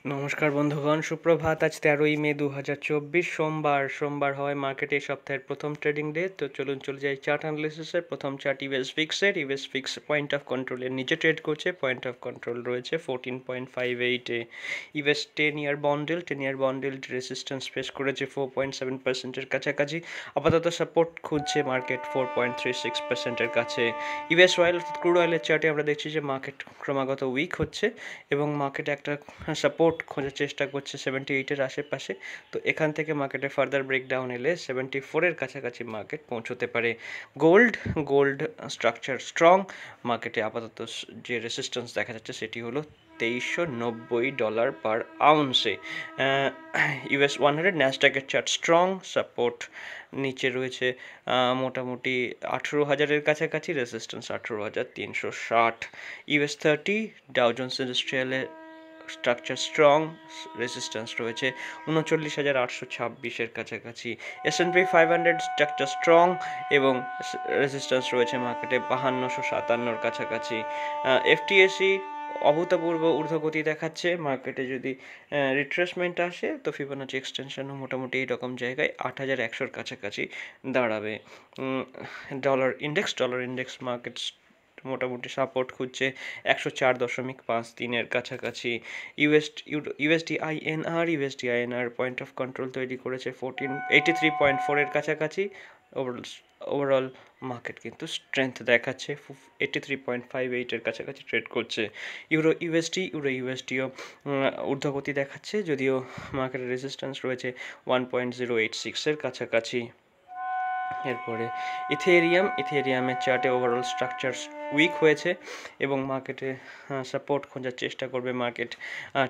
নমস্কার বন্ধুগণ, সুপ্রভাত। আজ 13ই মে 2024 সোমবার হওয়ায় মার্কেটে এই সপ্তাহের প্রথম ট্রেডিং ডে। তো চলুন চলে যাই চার্ট অ্যানালিসিসের। প্রথম chart US fix point of কন্ট্রোলের নিচে ট্রেড করছে। পয়েন্ট অফ কন্ট্রোল রয়েছে 14.58-এ। ইউএস 10 ইয়ার বন্ডেল রেজিস্ট্যান্স ফেস করেছে 4.7%-এর কাছাকাছি। আপাতত সাপোর্ট খুঁজছে মার্কেট 4.36%-এর কাছে। ইউএস অয়েল অর্থাৎ ক্রুড অয়েলের চার্টে আমরা দেখছি যে মার্কেট ক্রমাগত উইক হচ্ছে এবং মার্কেট একটা সাপোর্ট খোঁজার চেষ্টা করছে 78-এর আশেপাশে। তো এখান থেকে মার্কেটে ফার্দার ব্রেকডাউন এলে 74-এর কাছাকাছি মার্কেট পৌঁছতে পারে। Gold structure strong. মার্কেটে আপাতত যে রেসিস্ট্যান্স দেখা যাচ্ছে সেটি হলো $2390 পার আউন্সে। ইউএস 100 ন্যাসডাকের চার্ট স্ট্রং, সাপোর্ট নিচে রয়েছে মোটামুটি 18,000-এর কাছাকাছি, রেসিস্ট্যান্স 18,360। ইউএস 30 ডাও জোন্স ইন্ডাস্ট্রিয়ালের স্ট্রাকচার স্ট্রং, রেজিস্ট্যান্স রয়েছে 39,826-এর কাছাকাছি। S&P 500 স্ট্রাকচার স্ট্রং এবং রেজিস্ট্যান্স রয়েছে মার্কেটে 5257-এর কাছাকাছি। FTSE অভূতপূর্ব ঊর্ধ্বগতি দেখাচ্ছে। মার্কেটে যদি রিট্রেসমেন্ট আসে তো ফিবোনাচি এক্সটেনশনও মোটামুটি এইরকম জায়গায় 8,100-এর কাছাকাছি দাঁড়াবে। ডলার ইন্ডেক্স মার্কেট মোটামুটি সাপোর্ট খুঁজছে 104.53-এর কাছাকাছি। USD INR point of control তৈরি করেছে 83.4-এর কাছাকাছি। ওভারঅল মার্কেট কিন্তু স্ট্রেংথ দেখাচ্ছে, 83.58-এর কাছাকাছি ট্রেড করছে। ইউএসডিও ঊর্ধ্বগতি দেখাচ্ছে, যদিও মার্কেটের রেজিস্ট্যান্স রয়েছে 1.086-এর কাছাকাছি। এরপরে ইথেরিয়ামের চার্টে ওভারঅল স্ট্রাকচার উইক হয়েছে এবং মার্কেটে সাপোর্ট খোঁজার চেষ্টা করবে মার্কেট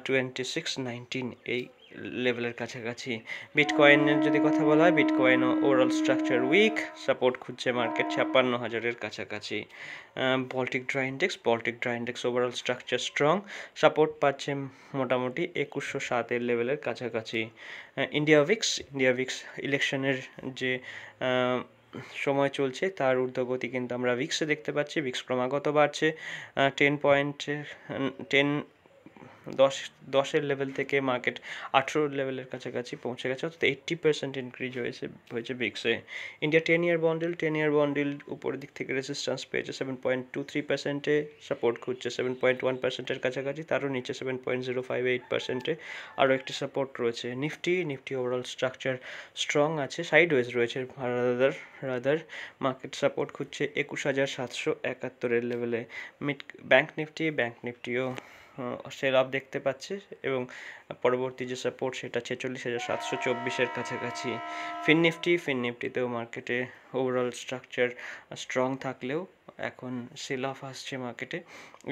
2619 এই লেভেলের কাছাকাছি। বিটকয়েনের যদি কথা বলা হয়, বিটকয়েনও ওভারঅল স্ট্রাকচার উইক, সাপোর্ট খুঁজছে মার্কেট 56,000-এর কাছাকাছি। Baltic dry index overall structure strong, support পাচ্ছে মোটামুটি 2107-এর লেভেলের কাছাকাছি। ইন্ডিয়া ভিক্স ইলেকশনের যে সময় চলছে তার ঊর্ধ্বগতি কিন্তু আমরা ভিক্সে দেখতে পাচ্ছি। ভিক্স ক্রমাগত বাড়ছে 10 লেভেল থেকে মার্কেট 18 লেভেলের কাছাকাছি পৌঁছে গেছে, অর্থাৎ 80% ইনক্রিজ হয়েছে ভিক্সে। ইন্ডিয়া 10 ইয়ার বন্ডেল উপরের দিক থেকে রেজিস্ট্যান্স পেয়েছে 7.23%-এ, সাপোর্ট খুঁজছে 7.1%-এর কাছাকাছি, তারও নিচে 7.058%-এ আরও একটি সাপোর্ট রয়েছে। নিফটি ওভারঅল স্ট্রাকচার স্ট্রং আছে, সাইডওয়েজ রয়েছে রাদার মার্কেট সাপোর্ট খুঁজছে 21,771-এর লেভেলে। ব্যাংক নিফটিও সেল আপ দেখতে পাচ্ছে এবং পরবর্তী যে সাপোর্ট সেটা 46,724-এর কাছাকাছি। ফিন নিফটিতেও মার্কেটে ওভারঅল স্ট্রাকচার স্ট্রং থাকলেও এখন সেল অফ আসছে মার্কেটে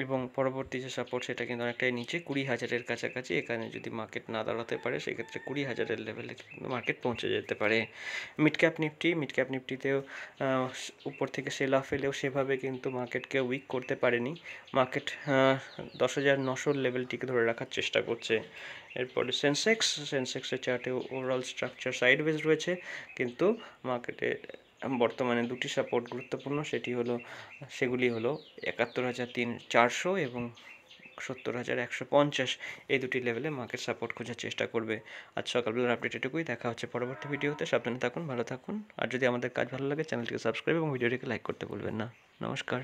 এবং পরবর্তী যে সাপোর্ট সেটা কিন্তু অনেকটাই নিচে 20,000-এর কাছাকাছি। এখানে যদি মার্কেট না দাঁড়াতে পারে সেক্ষেত্রে 20,000-এর লেভেলে কিন্তু মার্কেট পৌঁছে যেতে পারে। মিড ক্যাপ নিফটিতেও উপর থেকে সেল অফ এলেও সেভাবে কিন্তু মার্কেটকে উইক করতে পারেনি। মার্কেট 10,900 লেভেলটিকে ধরে রাখার চেষ্টা করছে। এরপরে সেন্সেক্সের চার্টে ওভারঅল স্ট্রাকচার সাইডওয়েজ রয়েছে, কিন্তু মার্কেটে বর্তমানে দুটি সাপোর্ট গুরুত্বপূর্ণ, সেগুলি হলো 71,400 এবং 70,150। এই দুটি লেভেলে মার্কেট সাপোর্ট খোঁজার চেষ্টা করবে। আজ সকালবেলার আপডেট এটুকুই। দেখা হচ্ছে পরবর্তী ভিডিওতে। সাবধানে থাকুন, ভালো থাকুন, আর যদি আমাদের কাজ ভালো লাগে চ্যানেলটিকে সাবস্ক্রাইব এবং ভিডিওটিকে লাইক করতে ভুলবেন না। নমস্কার।